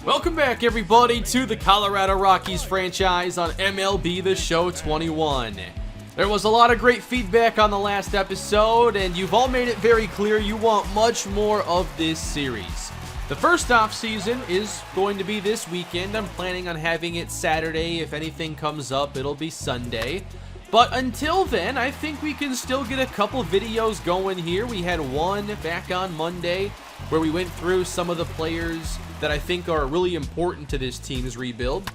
Welcome back, everybody, to the Colorado Rockies franchise on MLB The Show 21. There was a lot of great feedback on the last episode, and you've all made it very clear you want much more of this series. The first off-season is going to be this weekend. I'm planning on having it Saturday. If anything comes up, it'll be Sunday. But until then, I think we can still get a couple videos going here. We had one back on Monday where we went through some of the players that I think are really important to this team's rebuild.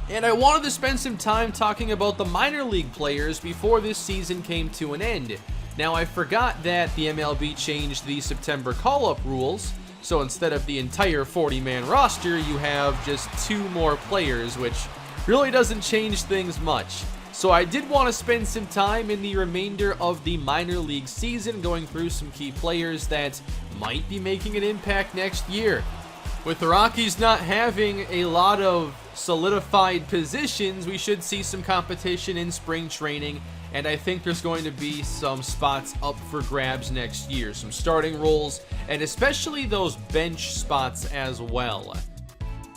And I wanted to spend some time talking about the minor league players before this season came to an end. Now, I forgot that the MLB changed the September call-up rules, so instead of the entire 40-man roster, you have just 2 more players, which really doesn't change things much. So I did want to spend some time in the remainder of the minor league season going through some key players that might be making an impact next year. With the Rockies not having a lot of solidified positions, we should see some competition in spring training, and I think there's going to be some spots up for grabs next year, some starting roles, and especially those bench spots as well.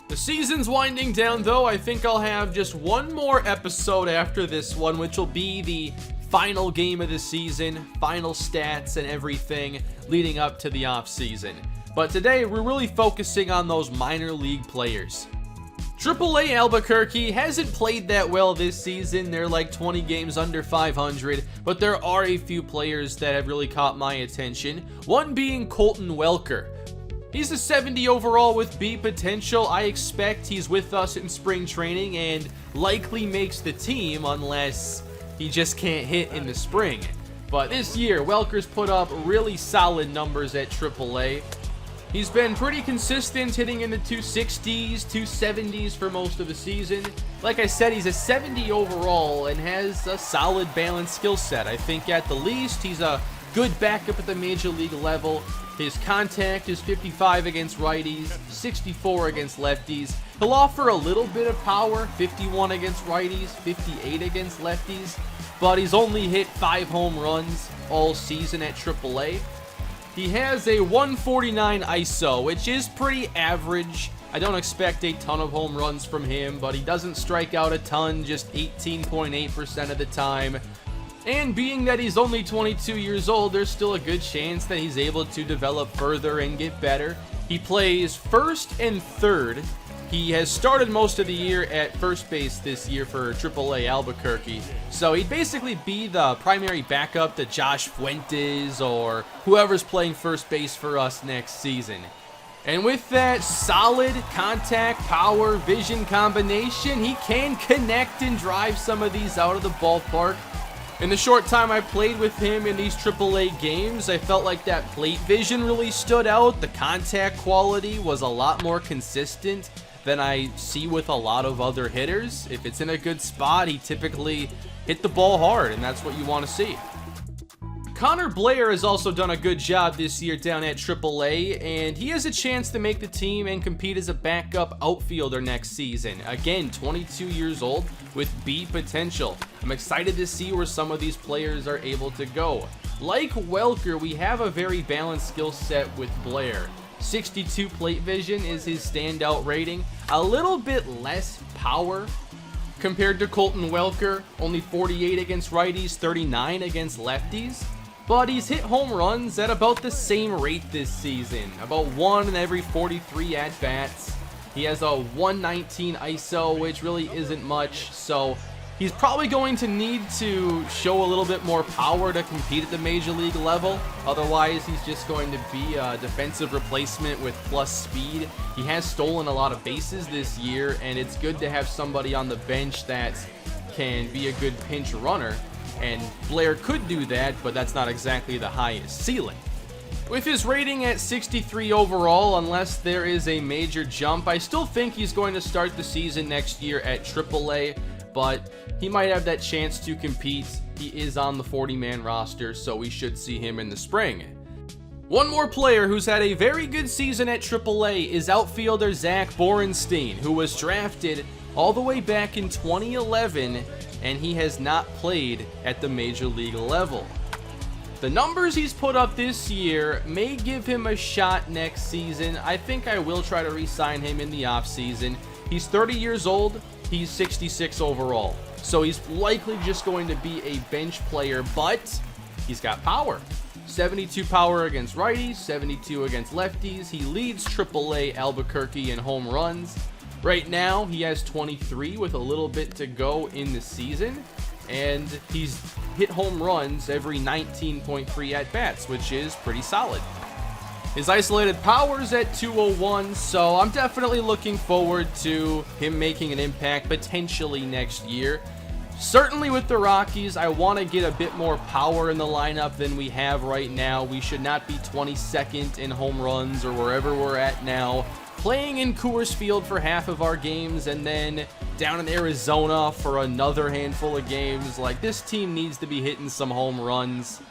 The season's winding down, though. I think I'll have just one more episode after this one, which will be the final game of the season, final stats and everything leading up to the off-season. But today, we're really focusing on those minor league players. AAA Albuquerque hasn't played that well this season. They're like 20 games under 500, but there are a few players that have really caught my attention. One being Colton Welker. He's a 70 overall with B potential. I expect he's with us in spring training and likely makes the team unless he just can't hit in the spring. But this year, Welker's put up really solid numbers at AAA. He's been pretty consistent, hitting in the 260s, 270s for most of the season. Like I said, he's a 70 overall and has a solid balanced skill set. I think at the least, he's a good backup at the major league level. His contact is 55 against righties, 64 against lefties. He'll offer a little bit of power, 51 against righties, 58 against lefties. But he's only hit 5 home runs all season at AAA. He has a 149 ISO, which is pretty average. I don't expect a ton of home runs from him, but he doesn't strike out a ton, just 18.8% of the time. And being that he's only 22 years old, there's still a good chance that he's able to develop further and get better. He plays first and third. He has started most of the year at first base this year for AAA Albuquerque. So he'd basically be the primary backup to Josh Fuentes or whoever's playing first base for us next season. And with that solid contact, power, vision combination, he can connect and drive some of these out of the ballpark. In the short time I played with him in these AAA games, I felt like that plate vision really stood out. The contact quality was a lot more consistent than I see with a lot of other hitters. If it's in a good spot, he typically hit the ball hard, and that's what you want to see. Blair has also done a good job this year down at AAA, and he has a chance to make the team and compete as a backup outfielder next season. Again, 22 years old with B potential. I'm excited to see where some of these players are able to go. Like Welker, we have a very balanced skill set with Blair. 62 plate vision is his standout rating. A little bit less power compared to Colton Welker. Only 48 against righties, 39 against lefties. But he's hit home runs at about the same rate this season. About 1 in every 43 at-bats. He has a 119 ISO, which really isn't much. So he's probably going to need to show a little bit more power to compete at the major league level. Otherwise, he's just going to be a defensive replacement with plus speed. He has stolen a lot of bases this year, and it's good to have somebody on the bench that can be a good pinch runner. And Blair could do that, but that's not exactly the highest ceiling. With his rating at 63 overall, unless there is a major jump, I still think he's going to start the season next year at AAA, but he might have that chance to compete. He is on the 40-man roster, so we should see him in the spring. One more player who's had a very good season at AAA is outfielder Zach Borenstein, who was drafted all the way back in 2011, and he has not played at the major league level. The numbers he's put up this year may give him a shot next season. I think I will try to re-sign him in the offseason. He's 30 years old. He's 66 overall. So he's likely just going to be a bench player, but he's got power. 72 power against righties, 72 against lefties. He leads AAA Albuquerque in home runs. Right now, he has 23 with a little bit to go in the season. And he's hit home runs every 19.3 at-bats, which is pretty solid. His isolated power's at 201, so I'm definitely looking forward to him making an impact potentially next year. Certainly with the Rockies, I want to get a bit more power in the lineup than we have right now. We should not be 22nd in home runs or wherever we're at now, playing in Coors Field for half of our games and then down in Arizona for another handful of games. Like, this team needs to be hitting some home runs,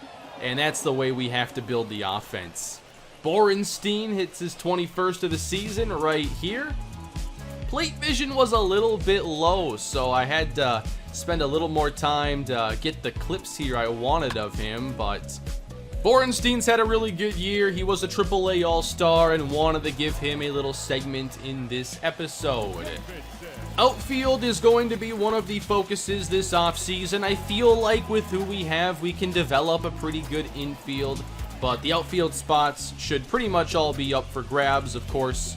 and that's the way we have to build the offense. Borenstein hits his 21st of the season right here. Plate vision was a little bit low, so I had to spend a little more time to get the clips here I wanted of him, but Borenstein's had a really good year. He was a AAA All-Star and wanted to give him a little segment in this episode. Outfield is going to be one of the focuses this offseason. I feel like with who we have, we can develop a pretty good infield, but the outfield spots should pretty much all be up for grabs, of course.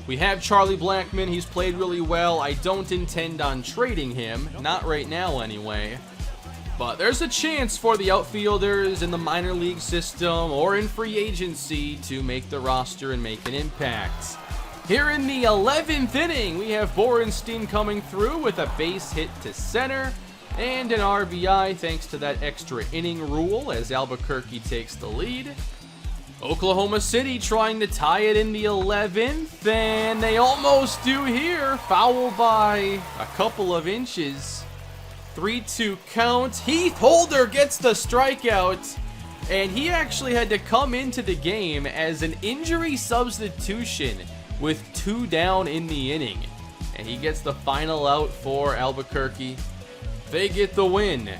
We have Charlie Blackmon. He's played really well. I don't intend on trading him, not right now anyway. But there's a chance for the outfielders in the minor league system or in free agency to make the roster and make an impact. Here in the 11th inning, we have Borenstein coming through with a base hit to center and an RBI thanks to that extra inning rule as Albuquerque takes the lead. Oklahoma City trying to tie it in the 11th, and they almost do here. Foul by a couple of inches. 3-2 count. Heath Holder gets the strikeout, and he actually had to come into the game as an injury substitution with 2 down in the inning. And he gets the final out for Albuquerque. They get the win.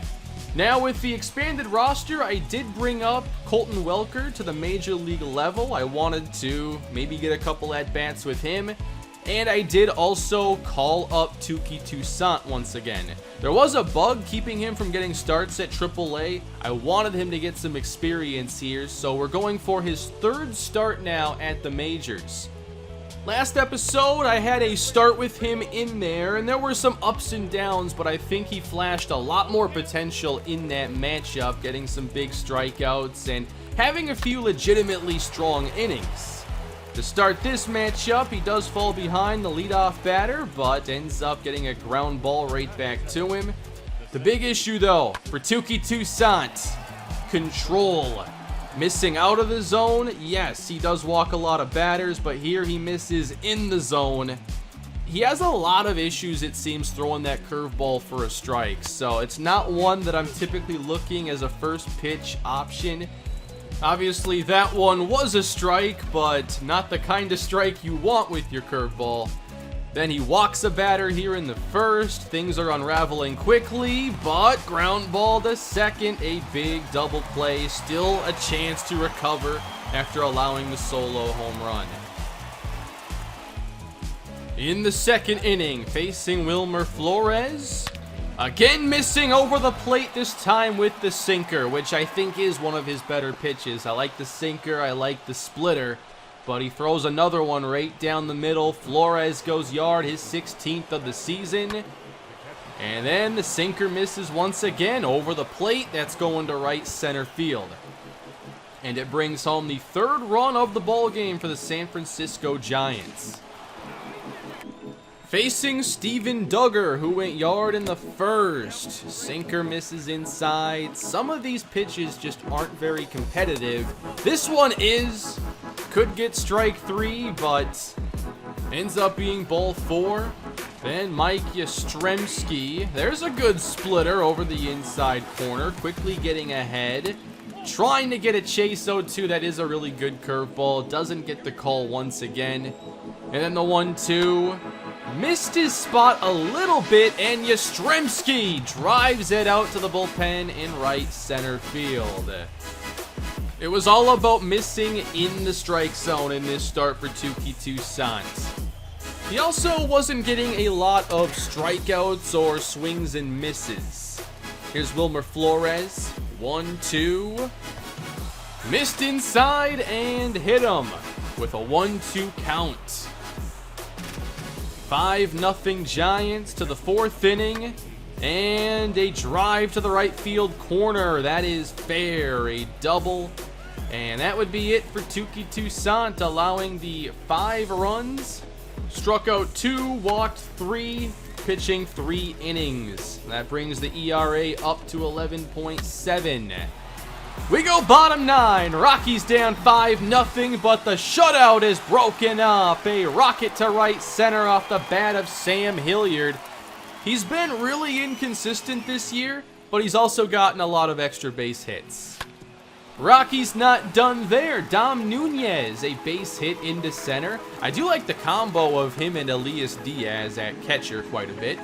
Now with the expanded roster, I did bring up Colton Welker to the major league level. I wanted to maybe get a couple at-bats with him. And I did also call up Tooky Toussaint once again. There was a bug keeping him from getting starts at AAA. I wanted him to get some experience here, so we're going for his 3rd start now at the majors. Last episode, I had a start with him in there, and there were some ups and downs, but I think he flashed a lot more potential in that matchup, getting some big strikeouts and having a few legitimately strong innings. To start this matchup, he does fall behind the leadoff batter, but ends up getting a ground ball right back to him. The big issue, though, for Tooky Toussaint, control. Missing out of the zone, yes, he does walk a lot of batters, but here he misses in the zone. He has a lot of issues, it seems, throwing that curveball for a strike, so it's not one that I'm typically looking as a first pitch option. Obviously, that one was a strike, but not the kind of strike you want with your curveball. Then he walks a batter here in the first. Things are unraveling quickly, but ground ball to second. A big double play. Still a chance to recover after allowing the solo home run. In the 2nd inning, facing Wilmer Flores. Again missing over the plate, this time with the sinker, which I think is one of his better pitches. I like the sinker, I like the splitter, but he throws another one right down the middle. Flores goes yard, his 16th of the season. And then the sinker misses once again over the plate. That's going to right center field. And it brings home the 3rd run of the ball game for the San Francisco Giants. Facing Steven Duggar, who went yard in the 1st. Sinker misses inside. Some of these pitches just aren't very competitive. This one is. Could get strike 3, but ends up being ball 4. Then Mike Yastrzemski. There's a good splitter over the inside corner. Quickly getting ahead. Trying to get a chase 0-2. That is a really good curveball. Doesn't get the call once again. And then the 1-2. Missed his spot a little bit, and Yastrzemski drives it out to the bullpen in right center field. It was all about missing in the strike zone in this start for Tooky Toussaint. He also wasn't getting a lot of strikeouts or swings and misses. Here's Wilmer Flores. 1-2. Missed inside and hit him with a 1-2 count. 5-0 Giants to the 4th inning. And a drive to the right field corner. That is fair. A double. And that would be it for Tooky Toussaint, allowing the 5 runs. Struck out 2, walked 3, pitching 3 innings. That brings the ERA up to 11.7. We go bottom 9. Rockies down 5-0, but the shutout is broken up. A rocket to right center off the bat of Sam Hilliard. He's been really inconsistent this year, but he's also gotten a lot of extra base hits. Rockies not done there. Dom Nunez, a base hit into center. I do like the combo of him and Elias Diaz at catcher quite a bit.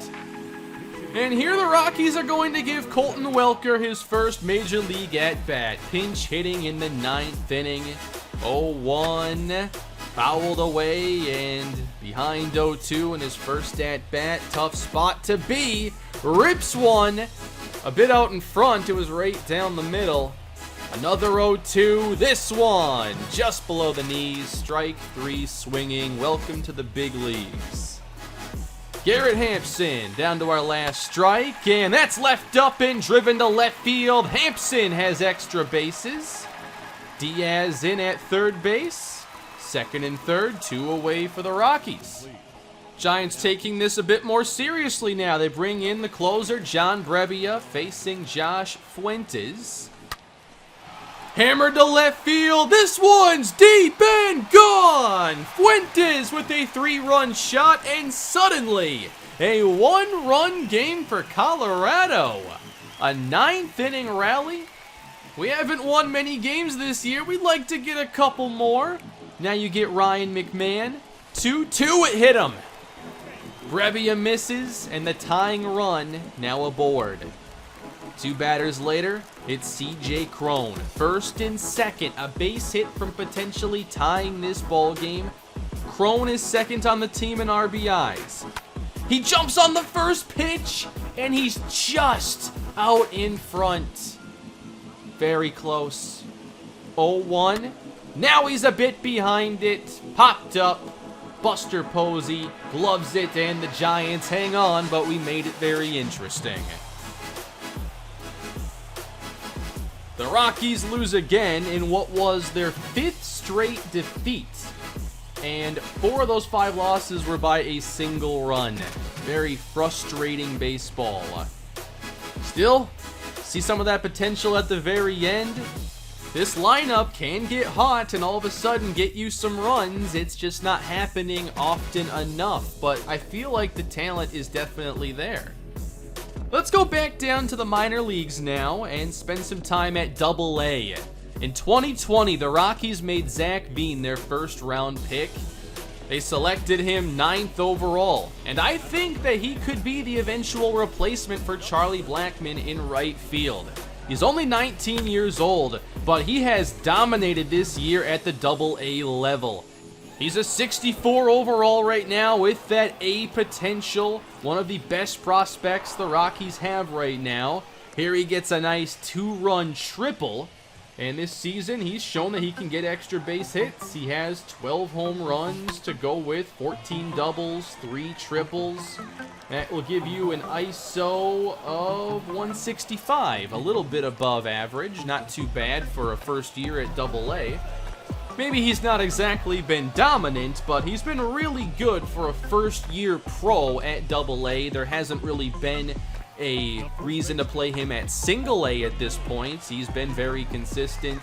And here the Rockies are going to give Colton Welker his first major league at-bat. Pinch hitting in the 9th inning. 0-1. Fouled away and behind 0-2 in his first at-bat. Tough spot to be. Rips one. A bit out in front. It was right down the middle. Another 0-2. This one just below the knees. Strike 3 swinging. Welcome to the big leagues. Garrett Hampson down to our last strike. And that's left up and driven to left field. Hampson has extra bases. Diaz in at third base. Second and third, 2 away for the Rockies. Giants taking this a bit more seriously now. They bring in the closer, John Brebbia, facing Josh Fuentes. Hammered to left field. This one's deep and gone. Fuentes with a 3-run shot, and suddenly a 1-run game for Colorado. A 9th inning rally. We haven't won many games this year. We'd like to get a couple more. Now you get Ryan McMahon. 2-2, it hit him. Brebbia misses, and the tying run now aboard. 2 batters later, it's C.J. Cron. First and second, a base hit from potentially tying this ball game. Cron is second on the team in RBIs. He jumps on the first pitch, and he's just out in front. Very close. 0-1. Now he's a bit behind it. Popped up. Buster Posey gloves it, and the Giants hang on, but we made it very interesting. The Rockies lose again in what was their 5th straight defeat. And 4 of those 5 losses were by a single run. Very frustrating baseball. Still, see some of that potential at the very end. This lineup can get hot and all of a sudden get you some runs. It's just not happening often enough, but I feel like the talent is definitely there. Let's go back down to the minor leagues now and spend some time at AA. In 2020, the Rockies made Zach Bean their first round pick. They selected him 9th overall, and I think that he could be the eventual replacement for Charlie Blackmon in right field. He's only 19 years old, but he has dominated this year at the AA level. He's a 64 overall right now with that A potential. One of the best prospects the Rockies have right now. Here he gets a nice 2-run triple. And this season, he's shown that he can get extra base hits. He has 12 home runs to go with, 14 doubles, 3 triples. That will give you an ISO of 165, a little bit above average. Not too bad for a first year at AA. Maybe he's not exactly been dominant, but he's been really good for a first-year pro at AA. There hasn't really been a reason to play him at single A at this point. He's been very consistent.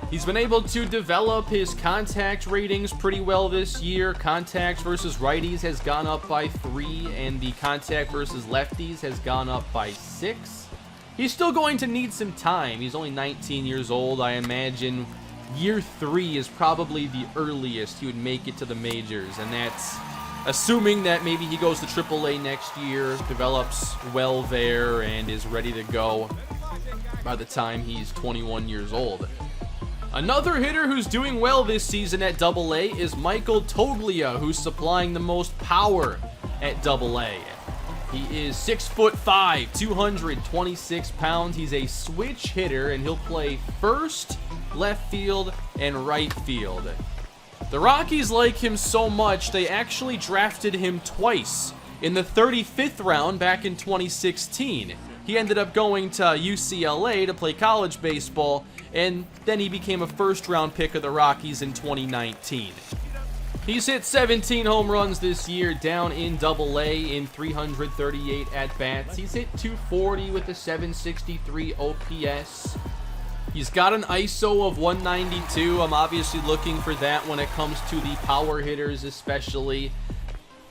He's been able to develop his contact ratings pretty well this year. Contact versus righties has gone up by 3, and the contact versus lefties has gone up by 6. He's still going to need some time. He's only 19 years old. I imagine year 3 is probably the earliest he would make it to the majors, and that's assuming that maybe he goes to AAA next year, develops well there, and is ready to go by the time he's 21 years old. Another hitter who's doing well this season at AA is Michael Toglia, who's supplying the most power at AA. He is 6'5", 226 pounds. He's a switch hitter, and he'll play first, left field, and right field. The Rockies like him so much, they actually drafted him twice. In the 35th round back in 2016. He ended up going to UCLA to play college baseball, and then he became a first-round pick of the Rockies in 2019. He's hit 17 home runs this year down in AA in 338 at-bats. He's hit 240 with a 763 OPS. He's got an ISO of 192. I'm obviously looking for that when it comes to the power hitters especially.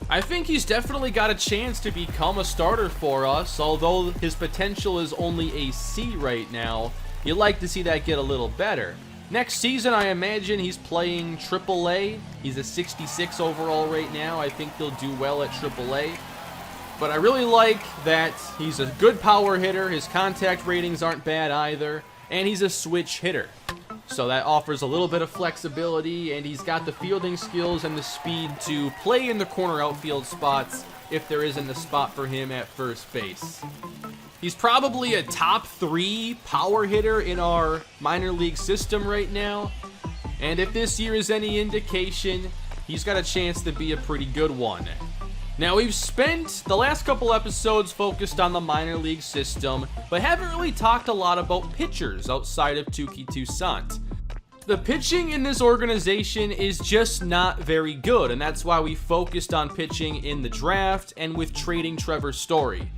I think he's definitely got a chance to become a starter for us, although his potential is only a C right now. You'd like to see that get a little better. Next season, I imagine he's playing AAA. He's a 66 overall right now. I think he'll do well at AAA. But I really like that he's a good power hitter. His contact ratings aren't bad either. And he's a switch hitter. So that offers a little bit of flexibility, and he's got the fielding skills and the speed to play in the corner outfield spots if there isn't a spot for him at first base. He's probably a top 3 power hitter in our minor league system right now, and if this year is any indication, he's got a chance to be a pretty good one. Now, we've spent the last couple episodes focused on the minor league system, but haven't really talked a lot about pitchers outside of Tooky Toussaint. The pitching in this organization is just not very good, and that's why we focused on pitching in the draft and with trading Trevor Story.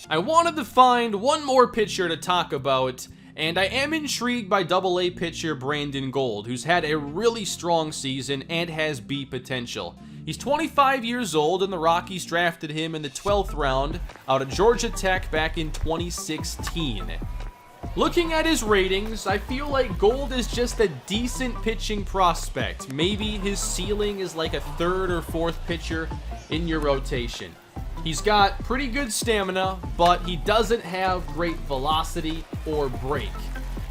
I wanted to find one more pitcher to talk about, and I am intrigued by AA pitcher Brandon Gold, who's had a really strong season and has B potential. He's 25 years old, and the Rockies drafted him in the 12th round out of Georgia Tech back in 2016. Looking at his ratings, I feel like Gold is just a decent pitching prospect. Maybe his ceiling is like a 3rd or 4th pitcher in your rotation. He's got pretty good stamina, but he doesn't have great velocity or break.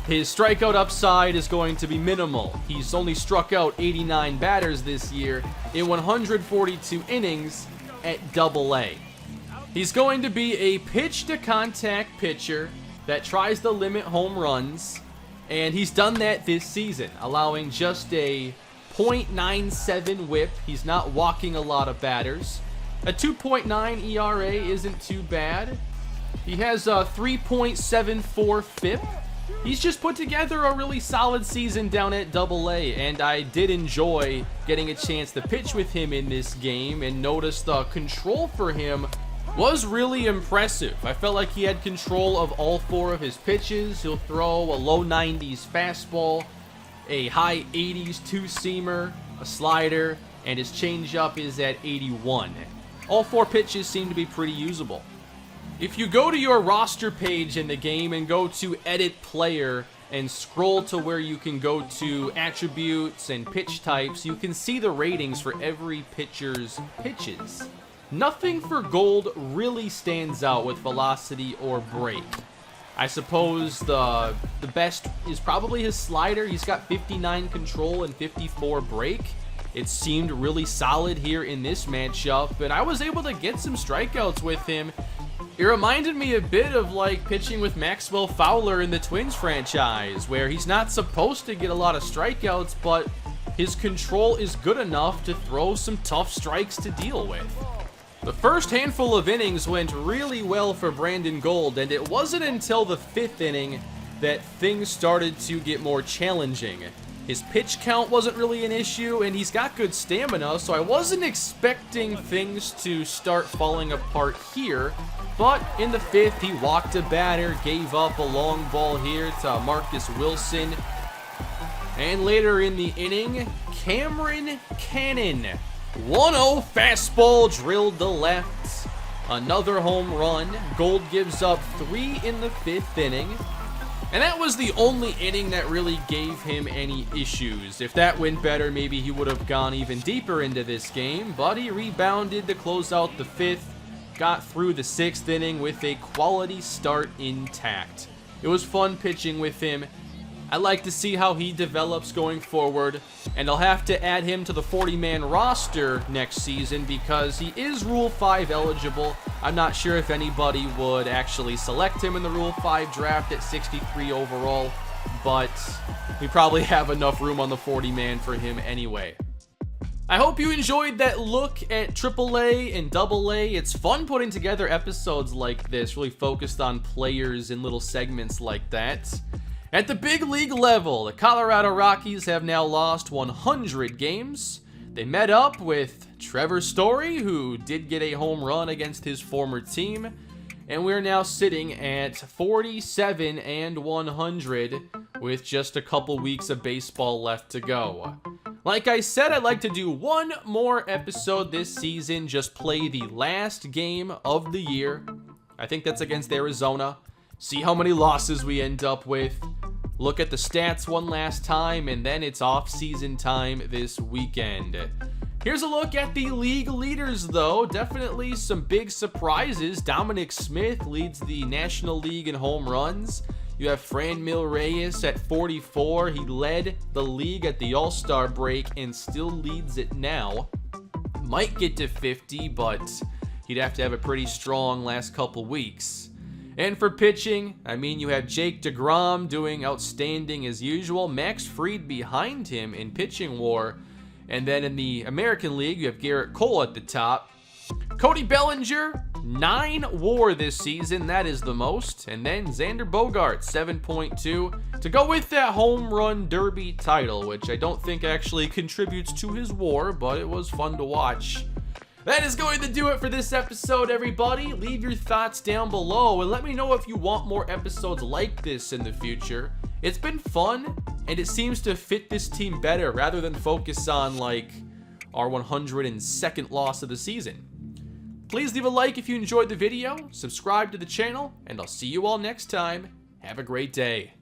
His strikeout upside is going to be minimal. He's only struck out 89 batters this year in 142 innings at AA. He's going to be a pitch-to-contact pitcher that tries to limit home runs, and he's done that this season, allowing just a .97 whip. He's not walking a lot of batters. A 2.9 ERA isn't too bad. He has a 3.74 FIP. He's just put together a really solid season down at AA, and I did enjoy getting a chance to pitch with him in this game, and notice the control for him was really impressive. I felt like he had control of all 4 of his pitches. He'll throw a low 90s fastball, a high 80s two-seamer, a slider, and his changeup is at 81. All 4 pitches seem to be pretty usable. If you go to your roster page in the game and go to Edit Player and scroll to where you can go to attributes and pitch types, you can see the ratings for every pitcher's pitches. Nothing for Gold really stands out with velocity or break. I suppose the best is probably his slider. He's got 59 control and 54 break. It seemed really solid here in this matchup, and I was able to get some strikeouts with him. It reminded me a bit of like pitching with Maxwell Fowler in the Twins franchise, where he's not supposed to get a lot of strikeouts, but his control is good enough to throw some tough strikes to deal with. The first handful of innings went really well for Brandon Gold, and it wasn't until the 5th inning that things started to get more challenging. His pitch count wasn't really an issue, and he's got good stamina, so I wasn't expecting things to start falling apart here. But in the 5th, he walked a batter, gave up a long ball here to Marcus Wilson. And later in the inning, Cameron Cannon, 1-0 fastball drilled to left. Another home run. Gold gives up 3 in the 5th inning. And that was the only inning that really gave him any issues. If that went better, maybe he would have gone even deeper into this game. But he rebounded to close out the 5th. Got through the 6th inning with a quality start intact. It was fun pitching with him. I like to see how he develops going forward, and I'll have to add him to the 40-man roster next season because he is Rule 5 eligible. I'm not sure if anybody would actually select him in the Rule 5 draft at 63 overall, but we probably have enough room on the 40-man for him anyway. I hope you enjoyed that look at AAA and AA. It's fun putting together episodes like this, really focused on players in little segments like that. At the big league level, the Colorado Rockies have now lost 100 games. They met up with Trevor Story, who did get a home run against his former team, and we're now sitting at 47-100 with just a couple weeks of baseball left to go. Like I said, I'd like to do one more episode this season, just play the last game of the year. I think that's against Arizona. See how many losses we end up with. Look at the stats one last time, and then it's off-season time this weekend. Here's a look at the league leaders, though. Definitely some big surprises. Dominic Smith leads the National League in home runs. You have Franmil Reyes at 44. He led the league at the All-Star break and still leads it now. Might get to 50, but he'd have to have a pretty strong last couple weeks. And for pitching, I mean, you have Jake DeGrom doing outstanding as usual. Max Fried behind him in pitching WAR. And then in the American League, you have Garrett Cole at the top. Cody Bellinger, 9 WAR this season. That is the most. And then Xander Bogaerts, 7.2 to go with that home run derby title, which I don't think actually contributes to his WAR, but it was fun to watch. That is going to do it for this episode, everybody. Leave your thoughts down below and let me know if you want more episodes like this in the future. It's been fun, and it seems to fit this team better rather than focus on, like, our 102nd loss of the season. Please leave a like if you enjoyed the video, subscribe to the channel, and I'll see you all next time. Have a great day.